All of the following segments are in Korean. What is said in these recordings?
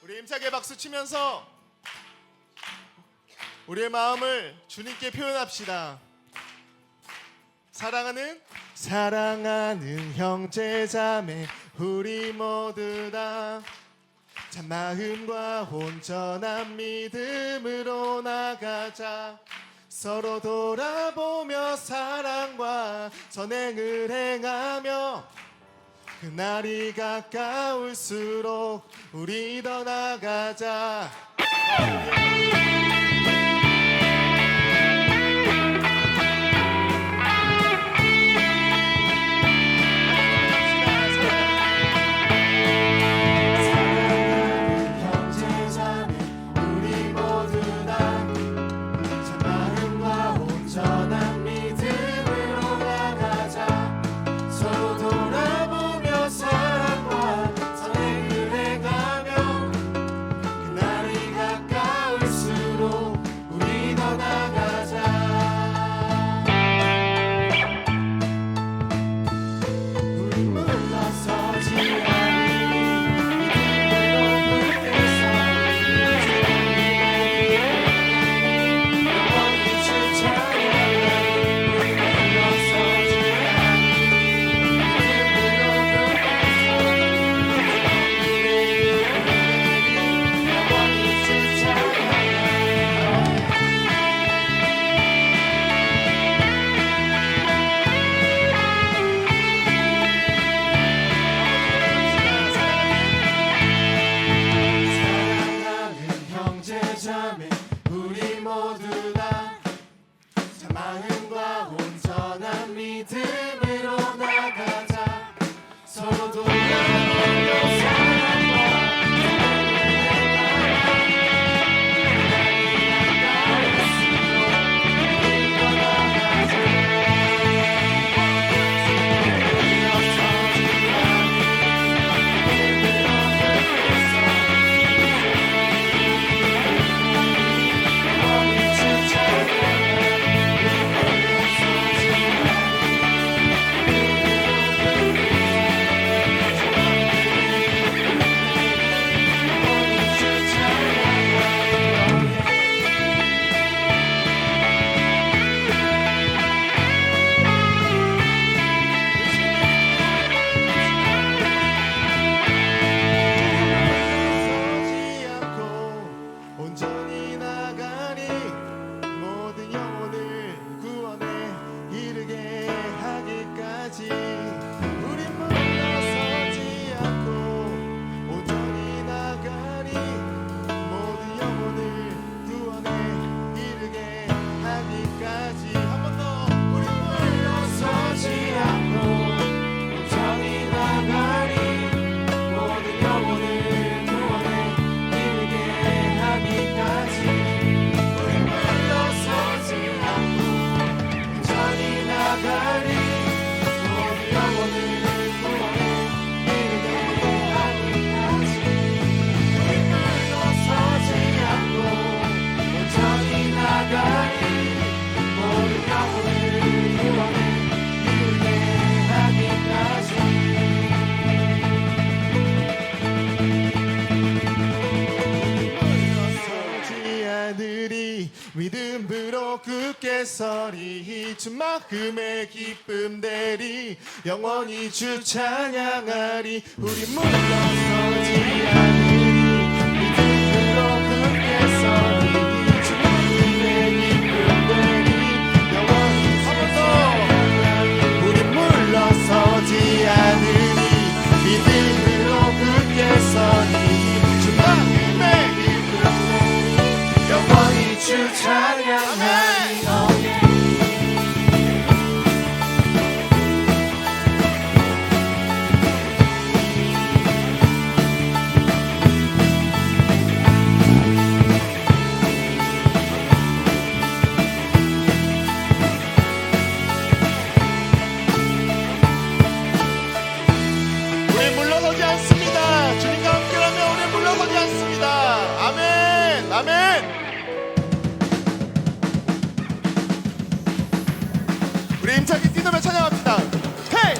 우리 힘차게 박수 치면서 우리의 마음을 주님께 표현합시다. 사랑하는 형제자매 우리 모두 다 참 마음과 온전한 믿음으로 나가자. 서로 돌아보며 사랑과 선행을 행하며 그날이 가까울수록 우리 더 나가자. 믿음으로 굳게 서리 주 마음의 기쁨 대리 영원히 주 찬양하리. 우리 물러서지 않으리 믿음으로 굳게 서리 주 마음의 기쁨 대리 영원히 주 찬양하리. 우리 물러서지 않으리 믿음으로 굳게 서리 주 마음의 기쁨 대리 영원히 주 찬양하리. 우리 물러서지 않습니다. 주님과 함께라면 우리 물러서지 않습니다. 아멘, 아멘. 우리 힘차게 뛰노며 찬양합니다. 헤이!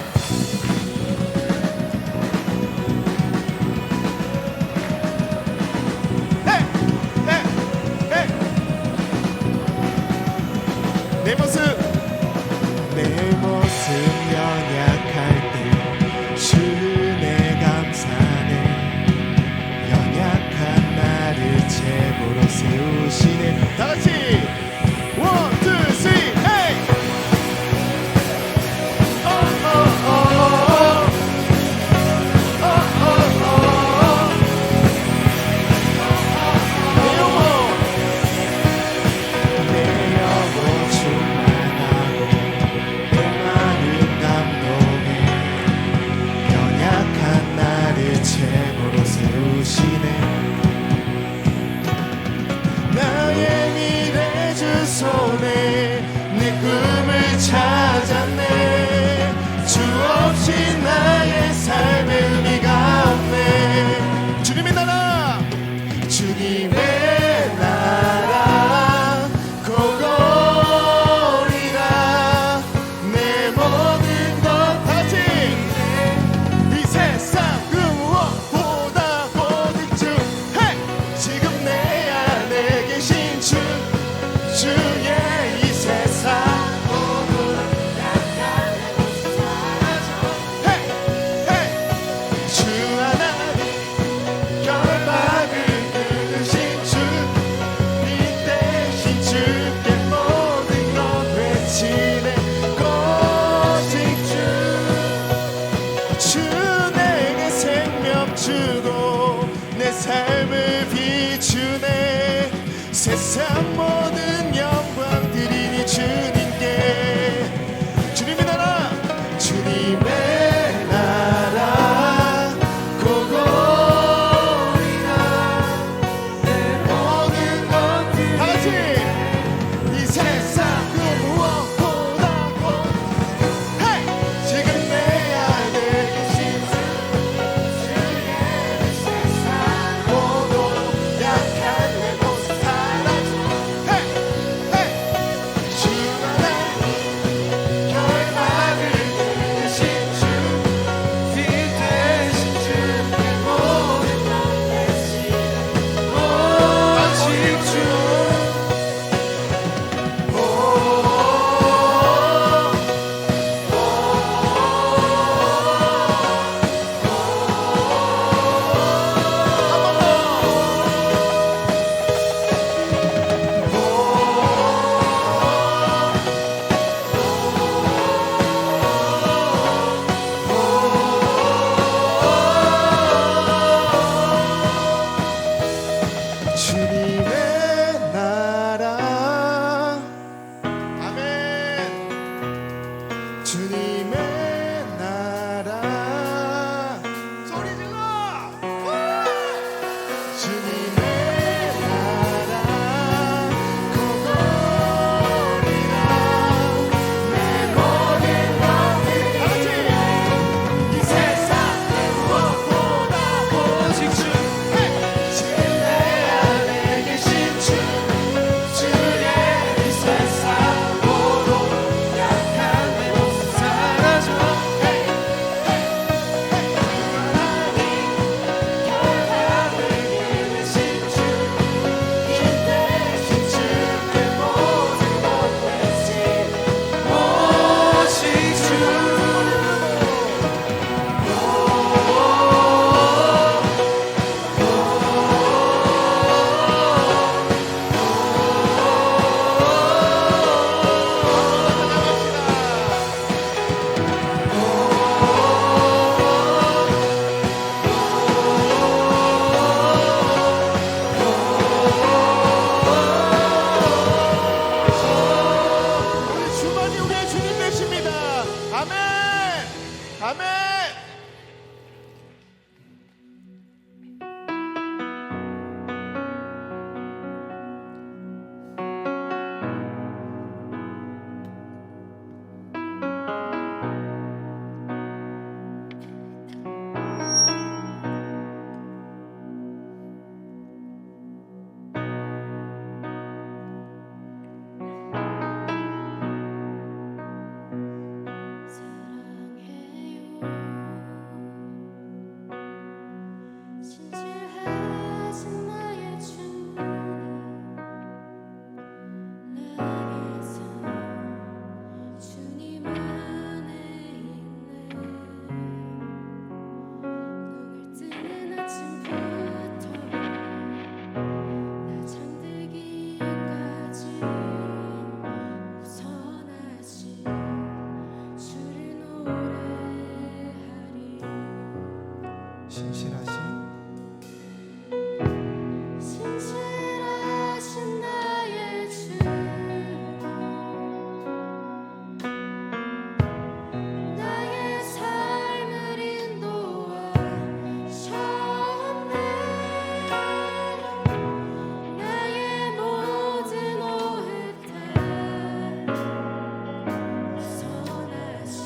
신실하신 나의 주 나의 삶을 인도하셨네 나의 모든 오해 다 선하신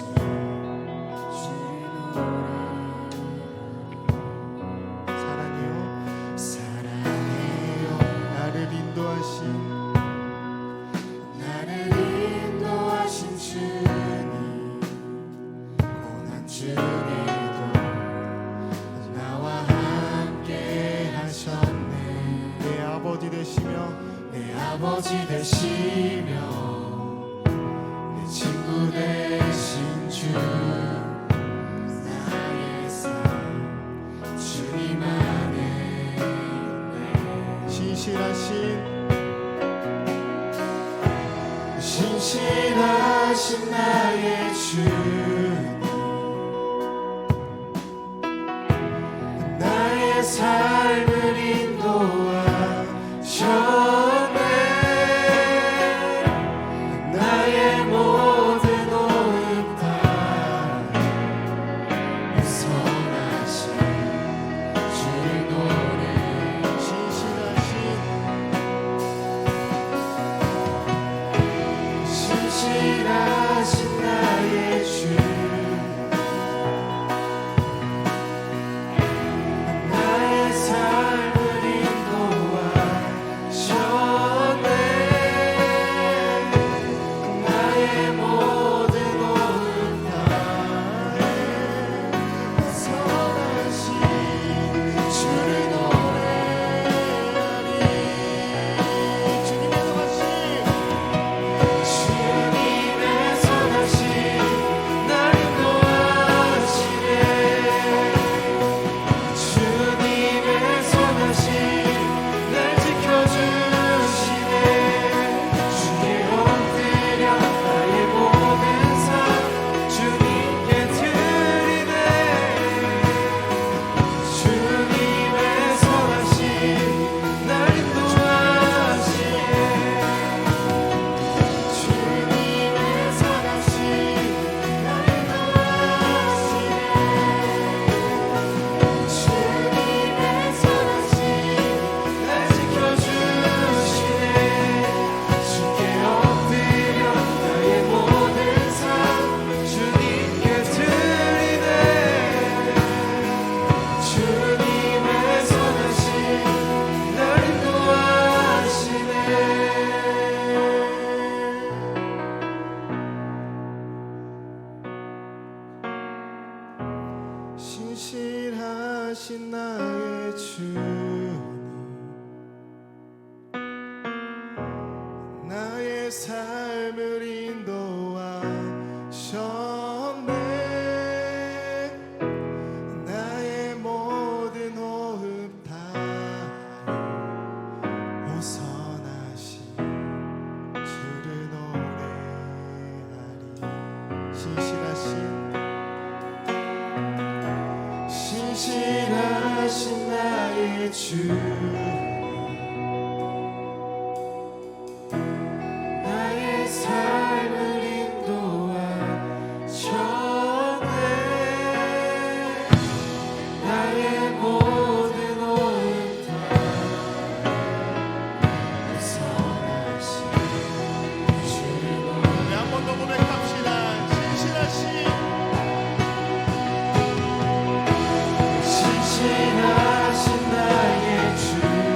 주를 노래하리 사랑해요 나를 인도하신 주님 고난 중에도 나와 함께 하셨네 내 아버지 되시며 내 친구 되신 주 나의 삶 주님 안에 있네 신실하신 나의 주님 나의 삶을 인도하셨네 나의 모든 호흡 다 선하신 주를 노래 신실하신 나의 주 나의 삶을 인도하셨네 나의 모든 호흡 다해 선하신 주를 노래하리 주님의 선하심 날 인도하시네 주님의 선하심 날 지켜주시네 주께 엎드려 나의 모든 삶 주님께 드리네 주님의 선하심 날 인도하시네 주님의 선하심 날 인도하시네 주님의 선하심 날 지켜주시네 주께 엎드려 나의 모든 삶 주님께 드리네 주님의 선하심 날 인도하시네 신실하신 나의 주님 나의 삶을 인도하셨네 나의 모든 호흡 다 호선하신 주를 노래하리 신실하신 나의 주 나의 삶을 인도하셨네 나의 모든 호흡 다 선하신 주를 노래 한 번 더 고백합시다 신실하신 나의 주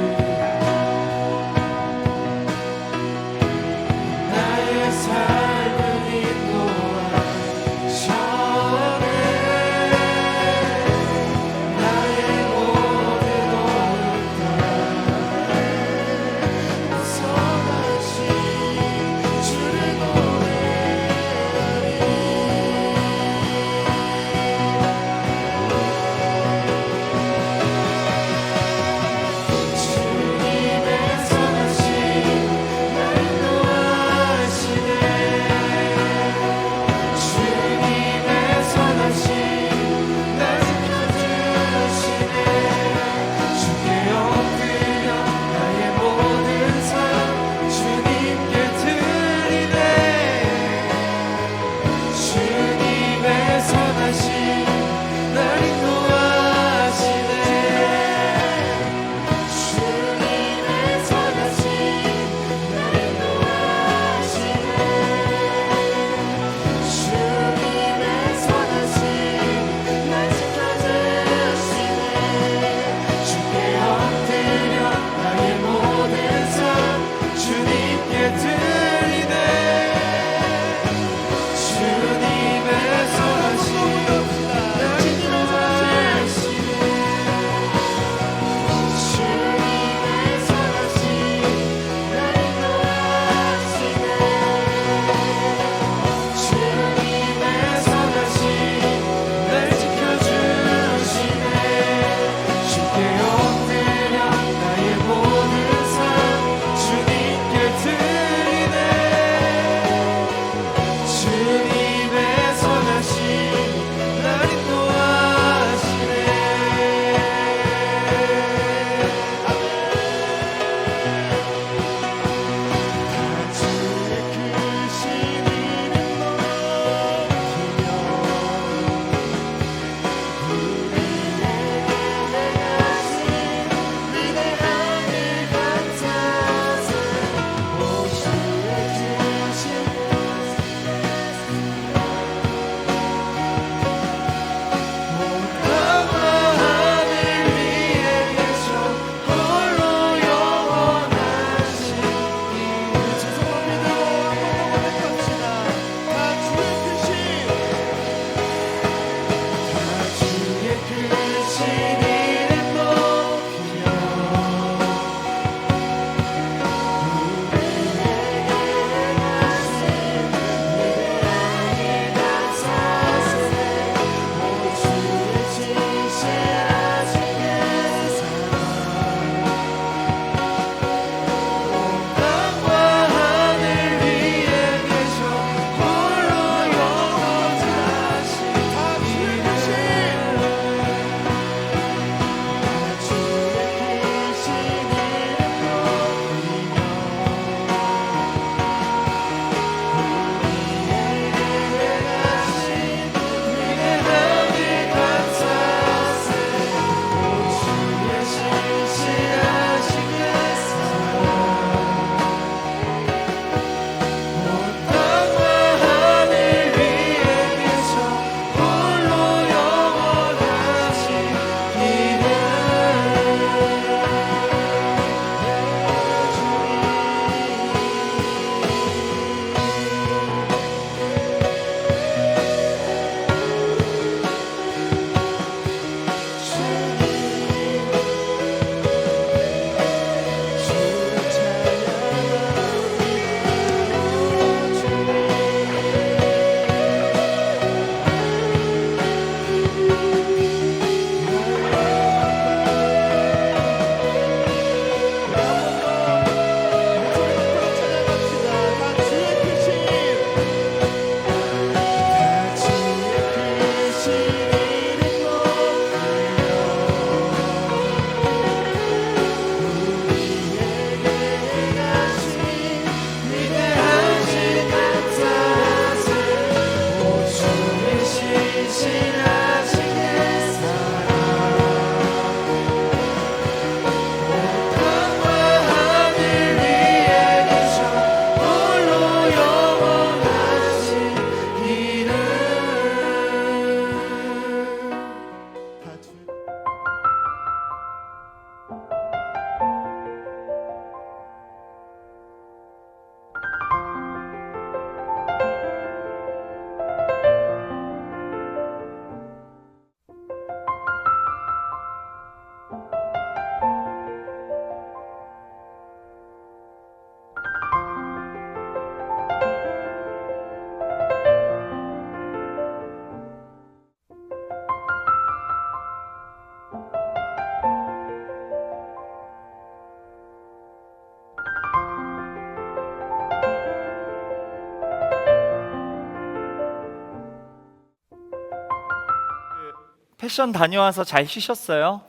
패션 다녀와서 잘 쉬셨어요?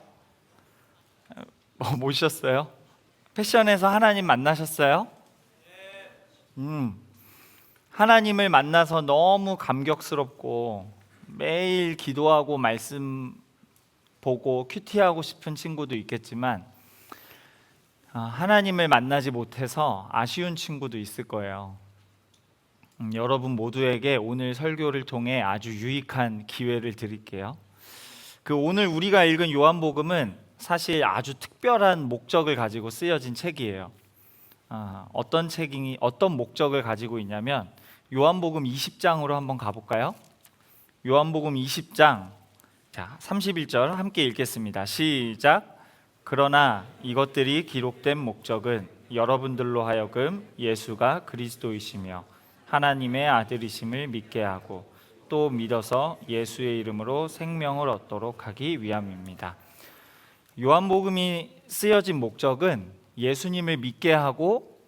못 쉬었어요? 패션에서 하나님 만나셨어요? 하나님을 만나서 너무 감격스럽고 매일 기도하고 말씀 보고 큐티하고 싶은 친구도 있겠지만 하나님을 만나지 못해서 아쉬운 친구도 있을 거예요. 여러분 모두에게 오늘 설교를 통해 아주 유익한 기회를 드릴게요. 오늘 우리가 읽은 요한복음은 사실 아주 특별한 목적을 가지고 쓰여진 책이에요. 어떤 목적을 가지고 있냐면 요한복음 20장으로 한번 가볼까요? 요한복음 20장 31절 함께 읽겠습니다. 시작. 그러나 이것들이 기록된 목적은 여러분들로 하여금 예수가 그리스도이시며 하나님의 아들이심을 믿게 하고 또 믿어서 예수의 이름으로 생명을 얻도록 하기 위함입니다. 요한복음이 쓰여진 목적은 예수님을 믿게 하고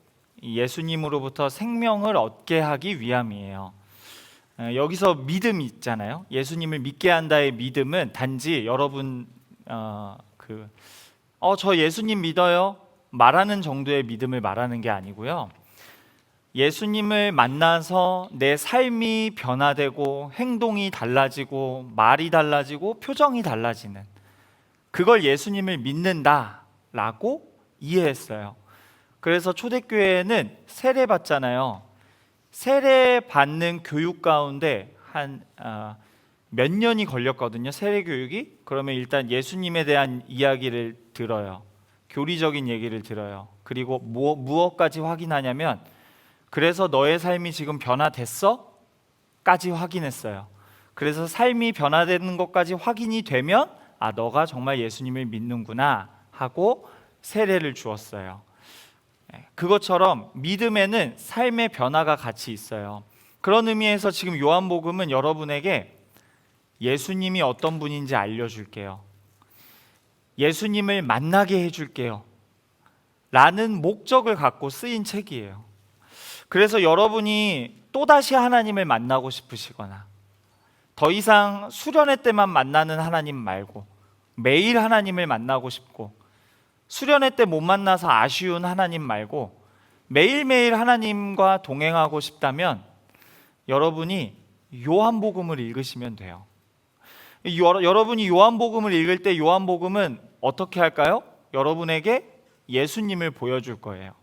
예수님으로부터 생명을 얻게 하기 위함이에요. 여기서 믿음 있잖아요. 예수님을 믿게 한다의 믿음은 단지 여러분 저 예수님 믿어요 말하는 정도의 믿음을 말하는 게 아니고요. 예수님을 만나서 내 삶이 변화되고 행동이 달라지고 말이 달라지고 표정이 달라지는 그걸 예수님을 믿는다라고 이해했어요. 그래서 초대교회는 세례 받잖아요. 세례 받는 교육 가운데 한 몇 년이 걸렸거든요. 세례 교육이. 그러면 일단 예수님에 대한 이야기를 들어요. 교리적인 얘기를 들어요. 그리고 무엇까지 확인하냐면 그래서 너의 삶이 지금 변화됐어? 까지 확인했어요. 그래서 삶이 변화되는 것까지 확인이 되면 너가 정말 예수님을 믿는구나 하고 세례를 주었어요. 그것처럼 믿음에는 삶의 변화가 같이 있어요. 그런 의미에서 지금 요한복음은 여러분에게 예수님이 어떤 분인지 알려줄게요. 예수님을 만나게 해줄게요. 라는 목적을 갖고 쓰인 책이에요. 그래서 여러분이 또다시 하나님을 만나고 싶으시거나 더 이상 수련회 때만 만나는 하나님 말고 매일 하나님을 만나고 싶고 수련회 때 못 만나서 아쉬운 하나님 말고 매일매일 하나님과 동행하고 싶다면 여러분이 요한복음을 읽으시면 돼요. 여러분이 요한복음을 읽을 때 요한복음은 어떻게 할까요? 여러분에게 예수님을 보여줄 거예요.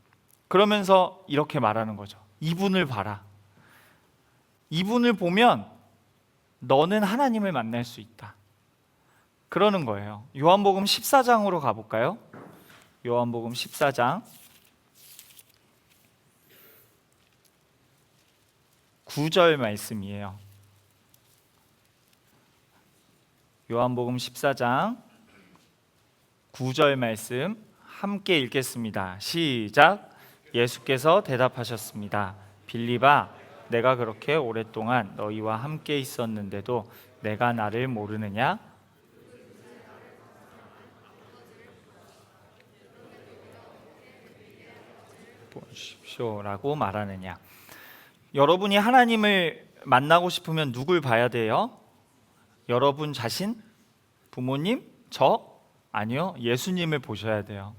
그러면서 이렇게 말하는 거죠. 이분을 봐라. 이분을 보면 너는 하나님을 만날 수 있다. 그러는 거예요. 요한복음 14장으로 가볼까요? 요한복음 14장 9절 말씀이에요. 요한복음 14장 9절 말씀 함께 읽겠습니다. 시작. 예수께서 대답하셨습니다. 빌립아, 내가 그렇게 오랫동안 너희와 함께 있었는데도 내가 나를 모르느냐? 보십시오라고 말하느냐? 여러분이 하나님을 만나고 싶으면 누굴 봐야 돼요? 여러분 자신? 부모님? 저? 아니요. 예수님을 보셔야 돼요.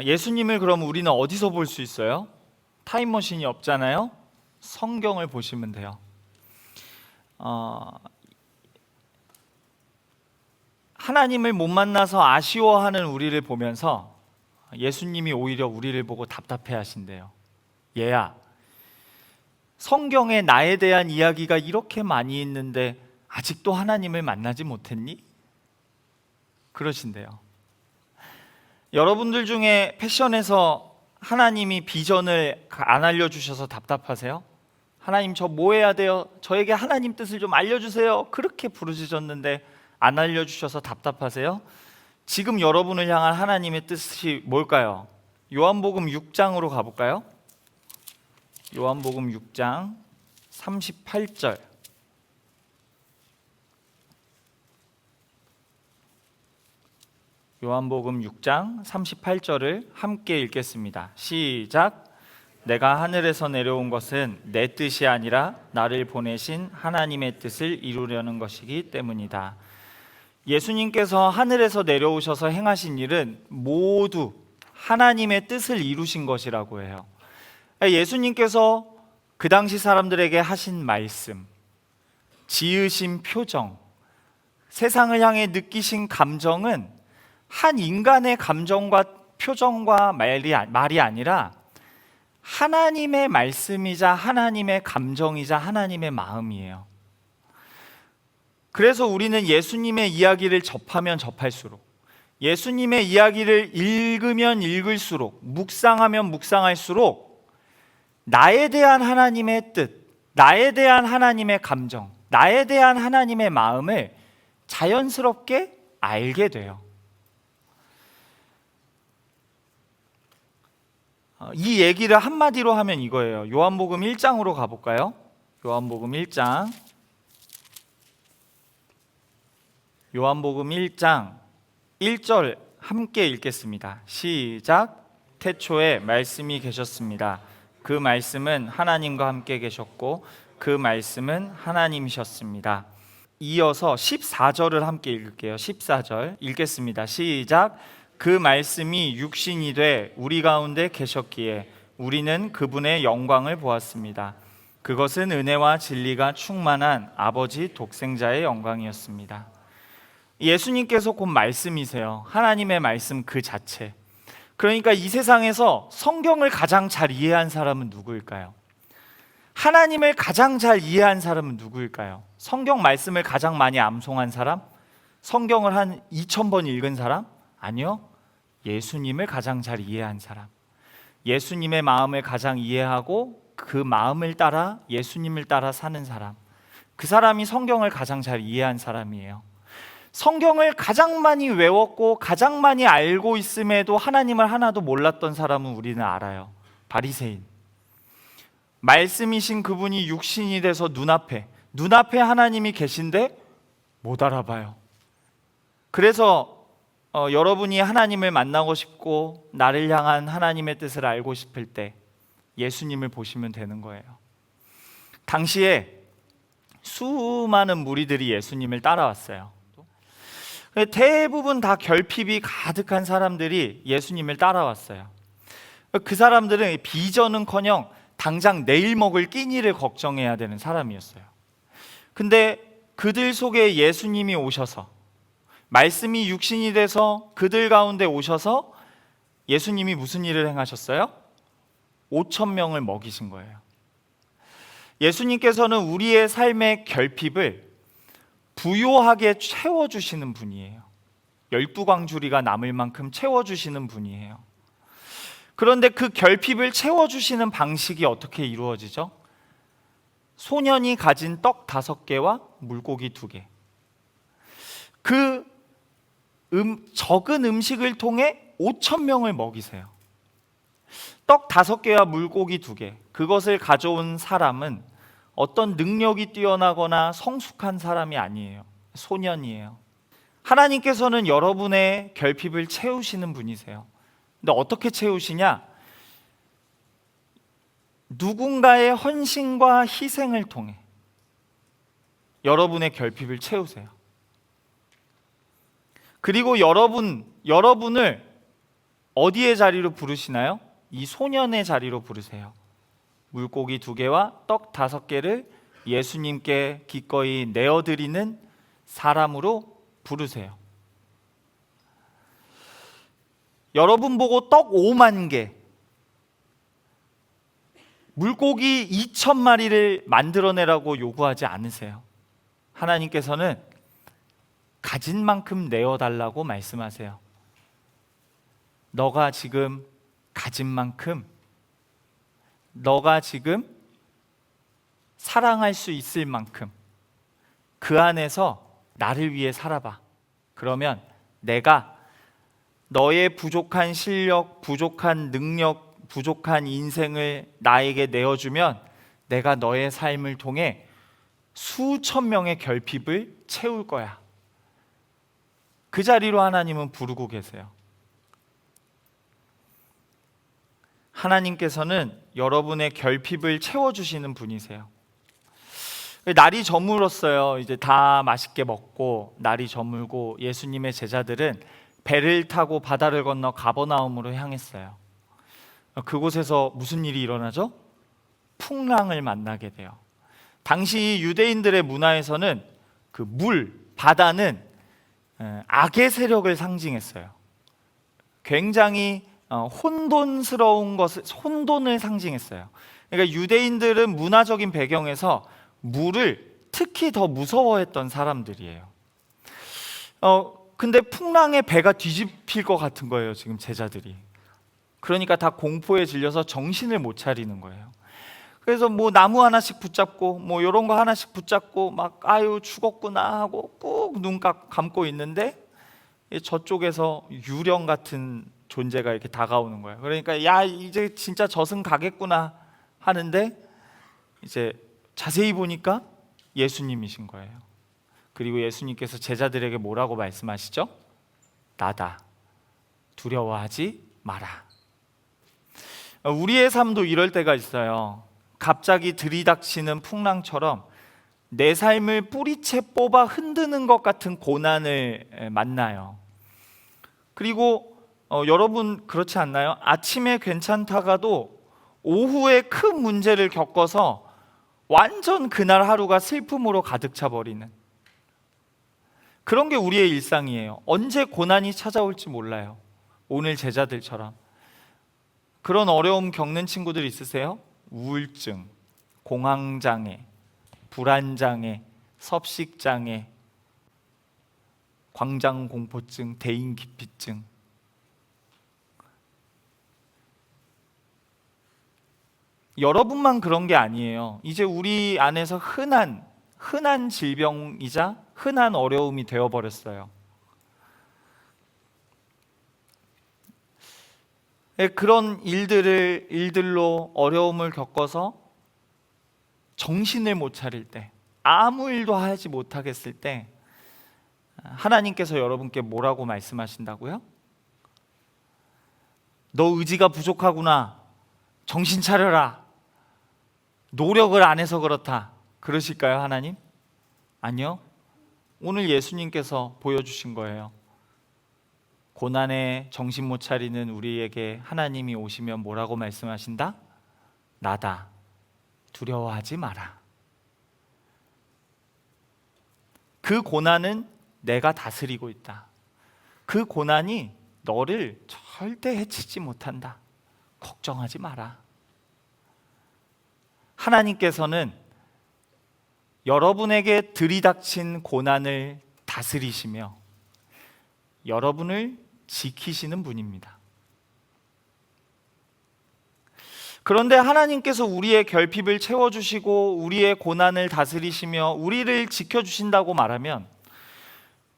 예수님을 그럼 우리는 어디서 볼 수 있어요? 타임머신이 없잖아요. 성경을 보시면 돼요. 하나님을 못 만나서 아쉬워하는 우리를 보면서 예수님이 오히려 우리를 보고 답답해 하신대요. 얘야, 성경에 나에 대한 이야기가 이렇게 많이 있는데 아직도 하나님을 만나지 못했니? 그러신대요. 여러분들 중에 패션에서 하나님이 비전을 안 알려주셔서 답답하세요? 하나님, 저 뭐 해야 돼요? 저에게 하나님 뜻을 좀 알려주세요. 그렇게 부르짖었는데 안 알려주셔서 답답하세요? 지금 여러분을 향한 하나님의 뜻이 뭘까요? 요한복음 6장으로 가볼까요? 요한복음 6장 38절. 요한복음 6장 38절을 함께 읽겠습니다. 시작. 내가 하늘에서 내려온 것은 내 뜻이 아니라 나를 보내신 하나님의 뜻을 이루려는 것이기 때문이다. 예수님께서 하늘에서 내려오셔서 행하신 일은 모두 하나님의 뜻을 이루신 것이라고 해요. 예수님께서 그 당시 사람들에게 하신 말씀, 지으신 표정, 세상을 향해 느끼신 감정은 한 인간의 감정과 표정과 말이 아니라 하나님의 말씀이자 하나님의 감정이자 하나님의 마음이에요. 그래서 우리는 예수님의 이야기를 접하면 접할수록, 예수님의 이야기를 읽으면 읽을수록, 묵상하면 묵상할수록 나에 대한 하나님의 뜻, 나에 대한 하나님의 감정, 나에 대한 하나님의 마음을 자연스럽게 알게 돼요. 이 얘기를 한마디로 하면 이거예요. 요한복음 1장으로 가볼까요? 요한복음 1장. 요한복음 1장 1절 함께 읽겠습니다. 시작. 태초에 말씀이 계셨습니다. 그 말씀은 하나님과 함께 계셨고 그 말씀은 하나님이셨습니다. 이어서 14절을 함께 읽을게요. 14절 읽겠습니다. 시작. 그 말씀이 육신이 돼 우리 가운데 계셨기에 우리는 그분의 영광을 보았습니다. 그것은 은혜와 진리가 충만한 아버지 독생자의 영광이었습니다. 예수님께서 곧 말씀이세요. 하나님의 말씀 그 자체. 그러니까 이 세상에서 성경을 가장 잘 이해한 사람은 누구일까요? 하나님을 가장 잘 이해한 사람은 누구일까요? 성경 말씀을 가장 많이 암송한 사람? 성경을 한 2000번 읽은 사람? 아니요. 예수님을 가장 잘 이해한 사람. 예수님의 마음을 가장 이해하고 그 마음을 따라 예수님을 따라 사는 사람. 그 사람이 성경을 가장 잘 이해한 사람이에요. 성경을 가장 많이 외웠고 가장 많이 알고 있음에도 하나님을 하나도 몰랐던 사람은 우리는 알아요. 바리새인. 말씀이신 그분이 육신이 돼서 눈앞에 하나님이 계신데 못 알아봐요. 그래서 여러분이 하나님을 만나고 싶고 나를 향한 하나님의 뜻을 알고 싶을 때 예수님을 보시면 되는 거예요. 당시에 수많은 무리들이 예수님을 따라왔어요. 대부분 다 결핍이 가득한 사람들이 예수님을 따라왔어요. 그 사람들은 비전은커녕 당장 내일 먹을 끼니를 걱정해야 되는 사람이었어요. 근데 그들 속에 예수님이 오셔서 말씀이 육신이 돼서 그들 가운데 오셔서 예수님이 무슨 일을 행하셨어요? 5,000명을 먹이신 거예요. 예수님께서는 우리의 삶의 결핍을 부요하게 채워주시는 분이에요. 12광주리가 남을 만큼 채워주시는 분이에요. 그런데 그 결핍을 채워주시는 방식이 어떻게 이루어지죠? 소년이 가진 떡 5개와 물고기 2개. 그 적은 음식을 통해 5,000명을 먹이세요. 떡 5개와 물고기 2개. 그것을 가져온 사람은 어떤 능력이 뛰어나거나 성숙한 사람이 아니에요. 소년이에요. 하나님께서는 여러분의 결핍을 채우시는 분이세요. 근데 어떻게 채우시냐? 누군가의 헌신과 희생을 통해 여러분의 결핍을 채우세요. 그리고 여러분을 어디의 자리로 부르시나요? 이 소년의 자리로 부르세요. 물고기 2개와 떡 5개를 예수님께 기꺼이 내어드리는 사람으로 부르세요. 여러분 보고 떡 5만 개, 물고기 2,000마리를 만들어내라고 요구하지 않으세요. 하나님께서는 가진 만큼 내어달라고 말씀하세요. 너가 지금 가진 만큼, 너가 지금 사랑할 수 있을 만큼 그 안에서 나를 위해 살아봐. 그러면 내가 너의 부족한 실력, 부족한 능력, 부족한 인생을 나에게 내어주면 내가 너의 삶을 통해 수천 명의 결핍을 채울 거야. 그 자리로 하나님은 부르고 계세요. 하나님께서는 여러분의 결핍을 채워주시는 분이세요. 날이 저물었어요. 이제 다 맛있게 먹고 날이 저물고 예수님의 제자들은 배를 타고 바다를 건너 가버나움으로 향했어요. 그곳에서 무슨 일이 일어나죠? 풍랑을 만나게 돼요. 당시 유대인들의 문화에서는 그 바다는 악의 세력을 상징했어요. 굉장히 혼돈스러운 것을, 혼돈을 상징했어요. 그러니까 유대인들은 문화적인 배경에서 물을 특히 더 무서워했던 사람들이에요. 근데 풍랑에 배가 뒤집힐 것 같은 거예요, 지금 제자들이. 그러니까 다 공포에 질려서 정신을 못 차리는 거예요. 그래서 뭐 나무 하나씩 붙잡고 뭐 이런 거 하나씩 붙잡고 막 아유 죽었구나 하고 꾹 눈 감고 있는데 저쪽에서 유령 같은 존재가 이렇게 다가오는 거예요. 그러니까 야 이제 진짜 저승 가겠구나 하는데 이제 자세히 보니까 예수님이신 거예요. 그리고 예수님께서 제자들에게 뭐라고 말씀하시죠? 나다. 두려워하지 마라. 우리의 삶도 이럴 때가 있어요. 갑자기 들이닥치는 풍랑처럼 내 삶을 뿌리채 뽑아 흔드는 것 같은 고난을 만나요. 그리고 여러분 그렇지 않나요? 아침에 괜찮다가도 오후에 큰 문제를 겪어서 완전 그날 하루가 슬픔으로 가득 차버리는 그런 게 우리의 일상이에요. 언제 고난이 찾아올지 몰라요. 오늘 제자들처럼. 그런 어려움 겪는 친구들 있으세요? 우울증, 공황장애, 불안장애, 섭식장애, 광장공포증, 대인기피증. 여러분만 그런 게 아니에요. 이제 우리 안에서 흔한 질병이자 흔한 어려움이 되어버렸어요. 그런 일들로 어려움을 겪어서 정신을 못 차릴 때, 아무 일도 하지 못하겠을 때 하나님께서 여러분께 뭐라고 말씀하신다고요? 너 의지가 부족하구나. 정신 차려라. 노력을 안 해서 그렇다. 그러실까요, 하나님? 아니요. 오늘 예수님께서 보여주신 거예요. 고난에 정신 못 차리는 우리에게 하나님이 오시면 뭐라고 말씀하신다? 나다. 두려워하지 마라. 그 고난은 내가 다스리고 있다. 그 고난이 너를 절대 해치지 못한다. 걱정하지 마라. 하나님께서는 여러분에게 들이닥친 고난을 다스리시며 여러분을 지키시는 분입니다. 그런데 하나님께서 우리의 결핍을 채워주시고 우리의 고난을 다스리시며 우리를 지켜주신다고 말하면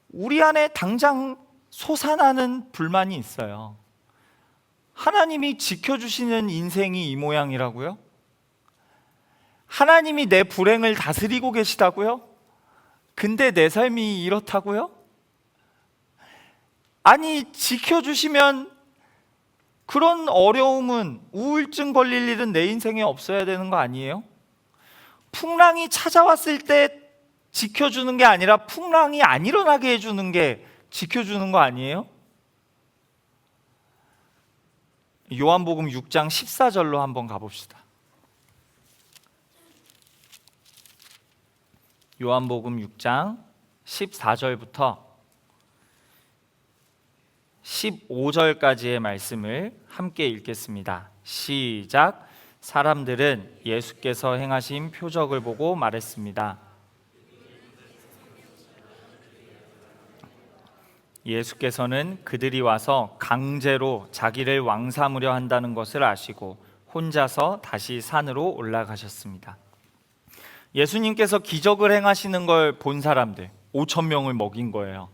우리 안에 당장 솟아나는 불만이 있어요. 하나님이 지켜주시는 인생이 이 모양이라고요? 하나님이 내 불행을 다스리고 계시다고요? 근데 내 삶이 이렇다고요? 아니, 지켜주시면 그런 어려움은, 우울증 걸릴 일은 내 인생에 없어야 되는 거 아니에요? 풍랑이 찾아왔을 때 지켜주는 게 아니라 풍랑이 안 일어나게 해주는 게 지켜주는 거 아니에요? 요한복음 6장 14절로 한번 가봅시다. 요한복음 6장 14절부터 15절까지의 말씀을 함께 읽겠습니다. 시작. 사람들은 예수께서 행하신 표적을 보고 말했습니다. 예수께서는 그들이 와서 강제로 자기를 왕 삼으려 한다는 것을 아시고 혼자서 다시 산으로 올라가셨습니다. 예수님께서 기적을 행하시는 걸 본 사람들 5천 명을 먹인 거예요.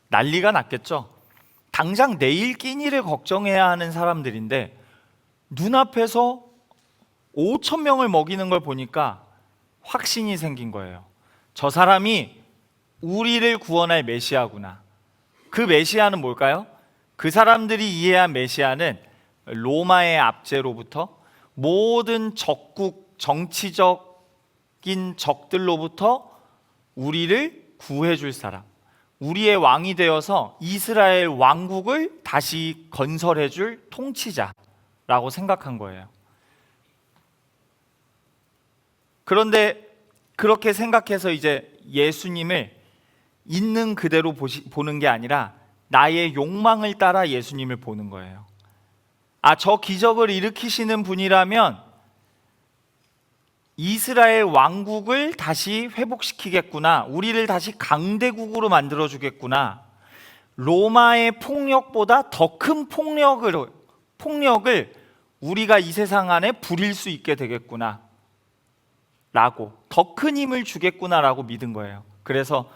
난리가 났겠죠. 당장 내일 끼니를 걱정해야 하는 사람들인데 눈앞에서 5천 명을 먹이는 걸 보니까 확신이 생긴 거예요. 저 사람이 우리를 구원할 메시아구나. 그 메시아는 뭘까요? 그 사람들이 이해한 메시아는 로마의 압제로부터, 모든 적국 정치적인 적들로부터 우리를 구해줄 사람, 우리의 왕이 되어서 이스라엘 왕국을 다시 건설해줄 통치자라고 생각한 거예요. 그런데 그렇게 생각해서 이제 예수님을 있는 그대로 보는 게 아니라 나의 욕망을 따라 예수님을 보는 거예요. 저 기적을 일으키시는 분이라면 이스라엘 왕국을 다시 회복시키겠구나, 우리를 다시 강대국으로 만들어주겠구나, 로마의 폭력보다 더 큰 폭력을 우리가 이 세상 안에 부릴 수 있게 되겠구나 라고, 더 큰 힘을 주겠구나 라고 믿은 거예요. 그래서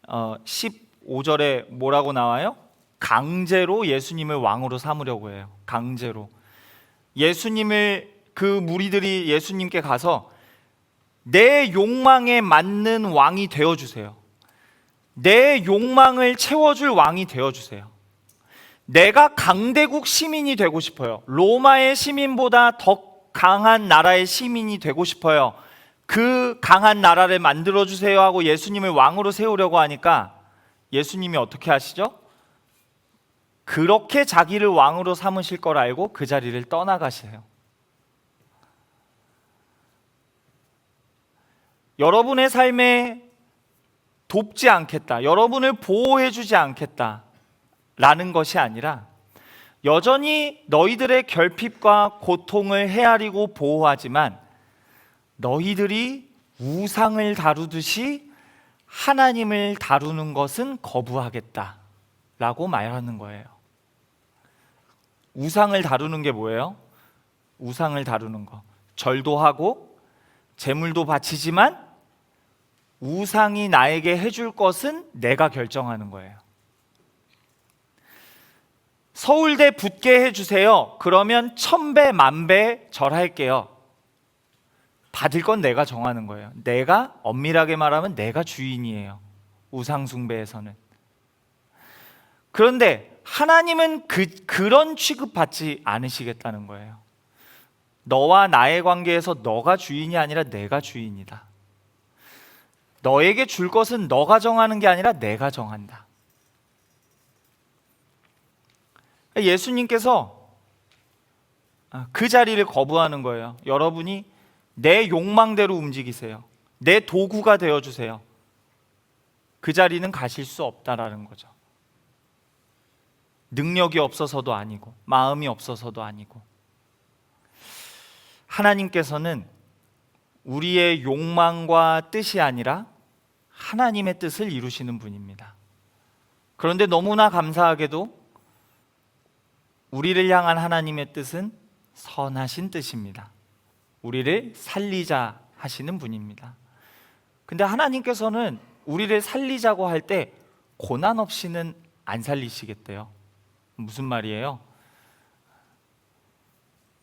15절에 뭐라고 나와요? 강제로 예수님을 왕으로 삼으려고 해요. 강제로. 그 무리들이 예수님께 가서 내 욕망에 맞는 왕이 되어주세요. 내 욕망을 채워줄 왕이 되어주세요. 내가 강대국 시민이 되고 싶어요. 로마의 시민보다 더 강한 나라의 시민이 되고 싶어요. 그 강한 나라를 만들어주세요 하고 예수님을 왕으로 세우려고 하니까 예수님이 어떻게 하시죠? 그렇게 자기를 왕으로 삼으실 걸 알고 그 자리를 떠나가세요. 여러분의 삶에 돕지 않겠다, 여러분을 보호해주지 않겠다 라는 것이 아니라 여전히 너희들의 결핍과 고통을 헤아리고 보호하지만 너희들이 우상을 다루듯이 하나님을 다루는 것은 거부하겠다 라고 말하는 거예요. 우상을 다루는 게 뭐예요? 우상을 다루는 거, 절도 하고 제물도 바치지만 우상이 나에게 해줄 것은 내가 결정하는 거예요. 서울대 붙게 해주세요. 그러면 1000배, 10,000배 절할게요. 받을 건 내가 정하는 거예요. 내가, 엄밀하게 말하면 내가 주인이에요. 우상 숭배에서는. 그런데 하나님은 그런 취급받지 않으시겠다는 거예요. 너와 나의 관계에서 너가 주인이 아니라 내가 주인이다. 너에게 줄 것은 너가 정하는 게 아니라 내가 정한다. 예수님께서 그 자리를 거부하는 거예요. 여러분이 내 욕망대로 움직이세요. 내 도구가 되어주세요. 그 자리는 가실 수 없다라는 거죠. 능력이 없어서도 아니고 마음이 없어서도 아니고, 하나님께서는 우리의 욕망과 뜻이 아니라 하나님의 뜻을 이루시는 분입니다. 그런데 너무나 감사하게도 우리를 향한 하나님의 뜻은 선하신 뜻입니다. 우리를 살리자 하시는 분입니다. 근데 하나님께서는 우리를 살리자고 할 때 고난 없이는 안 살리시겠대요. 무슨 말이에요?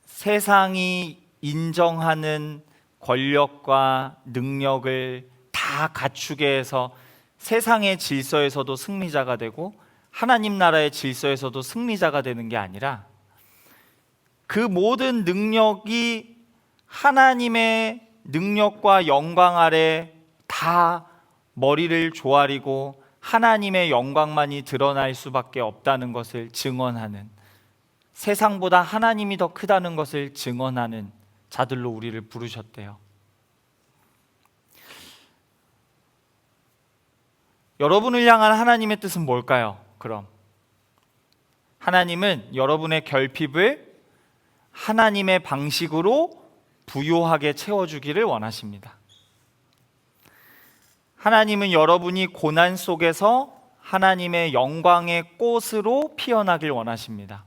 세상이 인정하는 권력과 능력을 다 갖추게 해서 세상의 질서에서도 승리자가 되고 하나님 나라의 질서에서도 승리자가 되는 게 아니라, 그 모든 능력이 하나님의 능력과 영광 아래 다 머리를 조아리고 하나님의 영광만이 드러날 수밖에 없다는 것을 증언하는, 세상보다 하나님이 더 크다는 것을 증언하는 자들로 우리를 부르셨대요. 여러분을 향한 하나님의 뜻은 뭘까요? 그럼 하나님은 여러분의 결핍을 하나님의 방식으로 부요하게 채워주기를 원하십니다. 하나님은 여러분이 고난 속에서 하나님의 영광의 꽃으로 피어나길 원하십니다.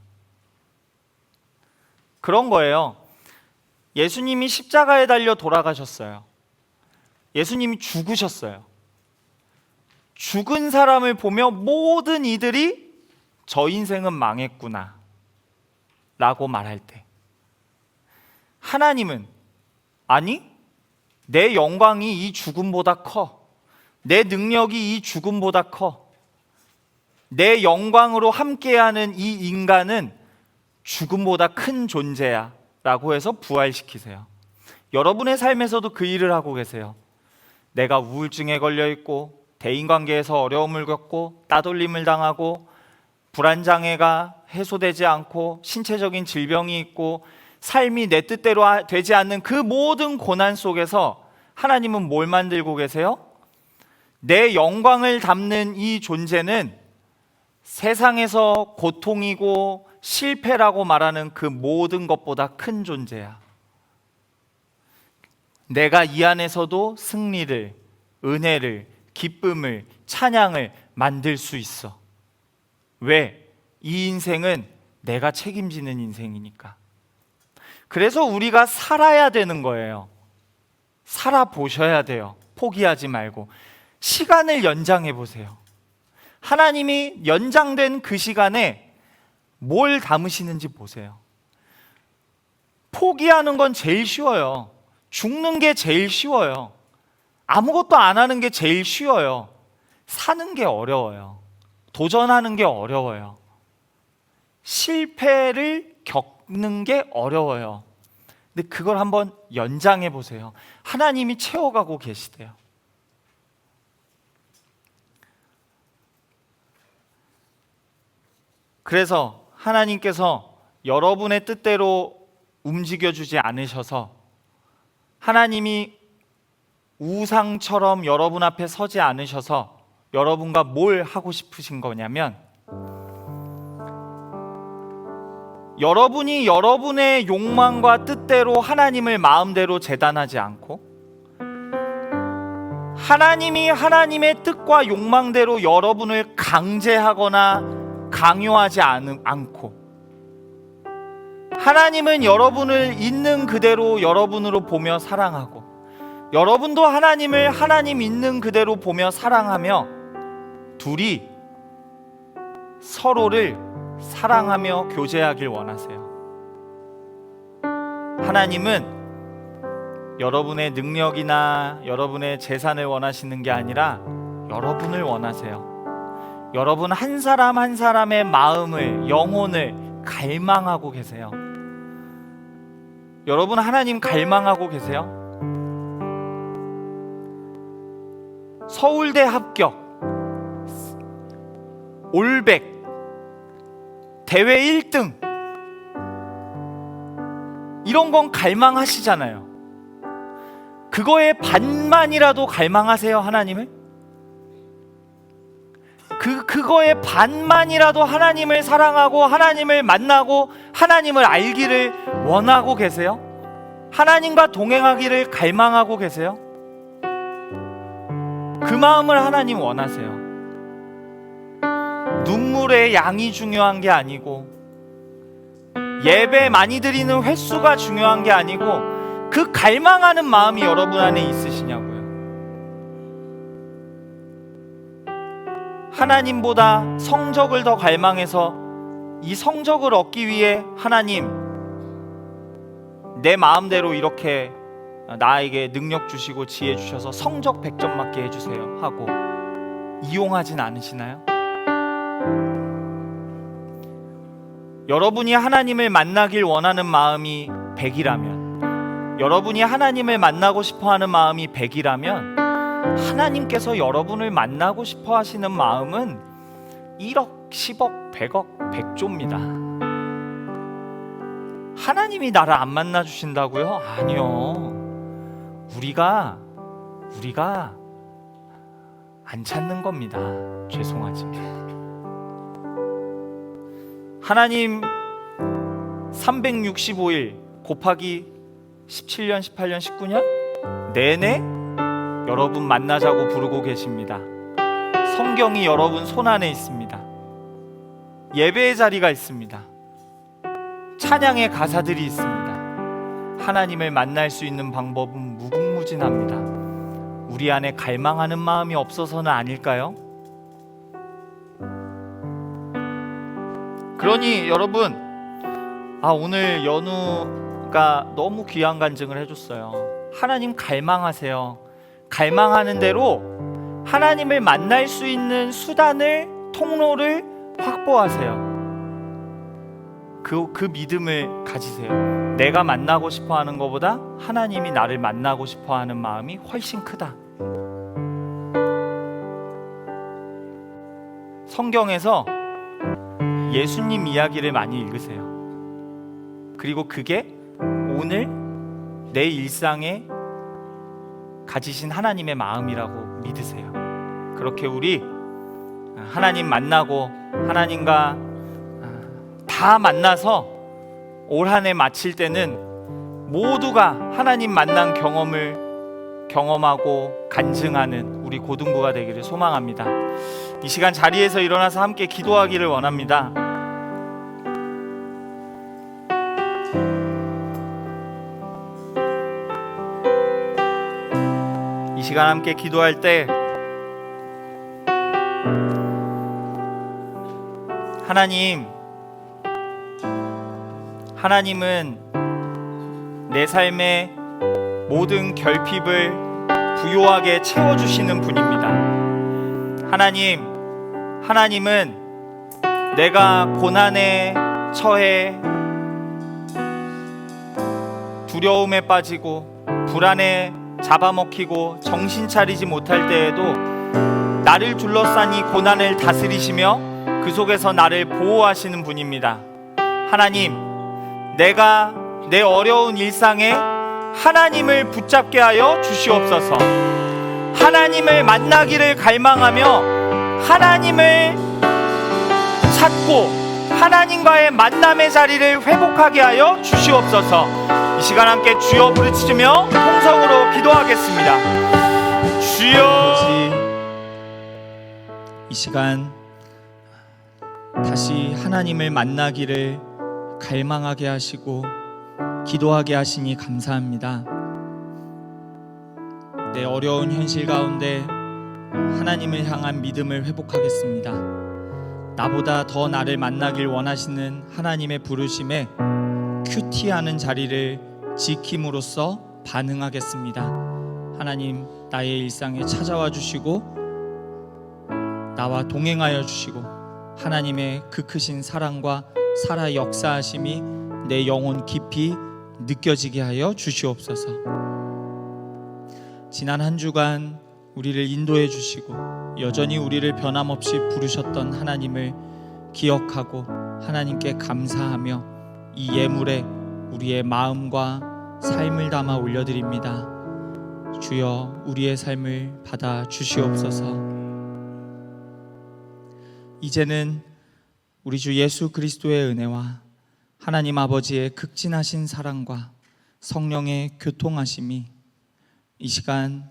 그런 거예요. 예수님이 십자가에 달려 돌아가셨어요. 예수님이 죽으셨어요. 죽은 사람을 보며 모든 이들이 저 인생은 망했구나 라고 말할 때, 하나님은 아니, 내 영광이 이 죽음보다 커, 내 능력이 이 죽음보다 커, 내 영광으로 함께하는 이 인간은 죽음보다 큰 존재야 라고 해서 부활시키세요. 여러분의 삶에서도 그 일을 하고 계세요. 내가 우울증에 걸려 있고 대인관계에서 어려움을 겪고 따돌림을 당하고 불안장애가 해소되지 않고 신체적인 질병이 있고 삶이 내 뜻대로 되지 않는 그 모든 고난 속에서 하나님은 뭘 만들고 계세요? 내 영광을 담는 이 존재는 세상에서 고통이고 실패라고 말하는 그 모든 것보다 큰 존재야. 내가 이 안에서도 승리를, 은혜를, 기쁨을, 찬양을 만들 수 있어. 왜? 이 인생은 내가 책임지는 인생이니까. 그래서 우리가 살아야 되는 거예요. 살아보셔야 돼요. 포기하지 말고. 시간을 연장해 보세요. 하나님이 연장된 그 시간에 뭘 담으시는지 보세요. 포기하는 건 제일 쉬워요. 죽는 게 제일 쉬워요. 아무것도 안 하는 게 제일 쉬워요. 사는 게 어려워요. 도전하는 게 어려워요. 실패를 겪는 게 어려워요. 근데 그걸 한번 연장해 보세요. 하나님이 채워가고 계시대요. 그래서 하나님께서 여러분의 뜻대로 움직여주지 않으셔서 하나님이 우상처럼 여러분 앞에 서지 않으셔서 여러분과 뭘 하고 싶으신 거냐면 여러분이 여러분의 욕망과 뜻대로 하나님을 마음대로 재단하지 않고 하나님이 하나님의 뜻과 욕망대로 여러분을 강제하거나 강요하지 않고 하나님은 여러분을 있는 그대로 여러분으로 보며 사랑하고 여러분도 하나님을 하나님 있는 그대로 보며 사랑하며 둘이 서로를 사랑하며 교제하길 원하세요. 하나님은 여러분의 능력이나 여러분의 재산을 원하시는 게 아니라 여러분을 원하세요. 여러분 한 사람 한 사람의 마음을, 영혼을 갈망하고 계세요. 여러분 하나님 갈망하고 계세요? 서울대 합격, 올백, 대회 1등 이런 건 갈망하시잖아요. 그거의 반만이라도 갈망하세요, 하나님을? 그거의 반만이라도 하나님을 사랑하고 하나님을 만나고 하나님을 알기를 원하고 계세요? 하나님과 동행하기를 갈망하고 계세요? 그 마음을 하나님 원하세요. 눈물의 양이 중요한 게 아니고 예배 많이 드리는 횟수가 중요한 게 아니고 그 갈망하는 마음이 여러분 안에 있으시냐고요. 하나님보다 성적을 더 갈망해서 이 성적을 얻기 위해 하나님 내 마음대로 이렇게 나에게 능력 주시고 지혜 주셔서 성적 100점 맞게 해주세요 하고 이용하진 않으시나요? 여러분이 하나님을 만나길 원하는 마음이 100이라면 여러분이 하나님을 만나고 싶어하는 마음이 100이라면 하나님께서 여러분을 만나고 싶어 하시는 마음은 1억, 10억, 100억, 100조입니다. 하나님이 나를 안 만나 주신다고요? 아니요. 우리가 안 찾는 겁니다. 죄송하지만 하나님 365일 곱하기 17년, 18년, 19년 내내 여러분 만나자고 부르고 계십니다. 성경이 여러분 손안에 있습니다. 예배의 자리가 있습니다. 찬양의 가사들이 있습니다. 하나님을 만날 수 있는 방법은 무궁무진합니다. 우리 안에 갈망하는 마음이 없어서는 아닐까요? 그러니 여러분, 오늘 연우가 너무 귀한 간증을 해줬어요. 하나님 갈망하세요. 갈망하는 대로 하나님을 만날 수 있는 수단을, 통로를 확보하세요. 그 믿음을 가지세요. 내가 만나고 싶어 하는 것보다 하나님이 나를 만나고 싶어 하는 마음이 훨씬 크다. 성경에서 예수님 이야기를 많이 읽으세요. 그리고 그게 오늘 내 일상에 가지신 하나님의 마음이라고 믿으세요. 그렇게 우리 하나님 만나고 하나님과 다 만나서 올 한 해 마칠 때는 모두가 하나님 만난 경험을 경험하고 간증하는 우리 고등부가 되기를 소망합니다. 이 시간 자리에서 일어나서 함께 기도하기를 원합니다. 이 시간 함께 기도할 때 하나님은 내 삶의 모든 결핍을 부요하게 채워주시는 분입니다. 하나님은 내가 고난에 처해 두려움에 빠지고 불안에 잡아먹히고 정신 차리지 못할 때에도 나를 둘러싼 이 고난을 다스리시며 그 속에서 나를 보호하시는 분입니다. 하나님, 내가 내 어려운 일상에 하나님을 붙잡게 하여 주시옵소서. 하나님을 만나기를 갈망하며 하나님을 찾고 하나님과의 만남의 자리를 회복하게 하여 주시옵소서. 이 시간 함께 주여 부르짖으며 통성으로 기도하겠습니다. 주여. 이 시간 다시 하나님을 만나기를 갈망하게 하시고 기도하게 하시니 감사합니다. 내 어려운 현실 가운데 하나님을 향한 믿음을 회복하겠습니다. 나보다 더 나를 만나길 원하시는 하나님의 부르심에 큐티하는 자리를 지킴으로써 반응하겠습니다. 하나님, 나의 일상에 찾아와 주시고 나와 동행하여 주시고 하나님의 그 크신 사랑과 살아 역사하심이 내 영혼 깊이 느껴지게 하여 주시옵소서. 지난 한 주간 우리를 인도해 주시고 여전히 우리를 변함없이 부르셨던 하나님을 기억하고 하나님께 감사하며 이 예물에 우리의 마음과 삶을 담아 올려드립니다. 주여, 우리의 삶을 받아 주시옵소서. 이제는 우리 주 예수 그리스도의 은혜와 하나님 아버지의 극진하신 사랑과 성령의 교통하심이 이 시간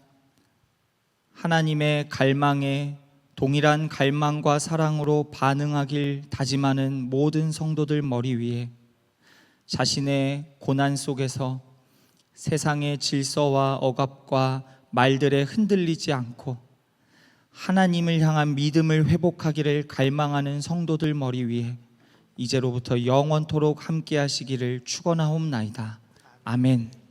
하나님의 갈망에 동일한 갈망과 사랑으로 반응하길 다짐하는 모든 성도들 머리 위에 자신의 고난 속에서 세상의 질서와 억압과 말들에 흔들리지 않고 하나님을 향한 믿음을 회복하기를 갈망하는 성도들 머리 위에 이제로부터 영원토록 함께 하시기를 축원하옵나이다. 아멘.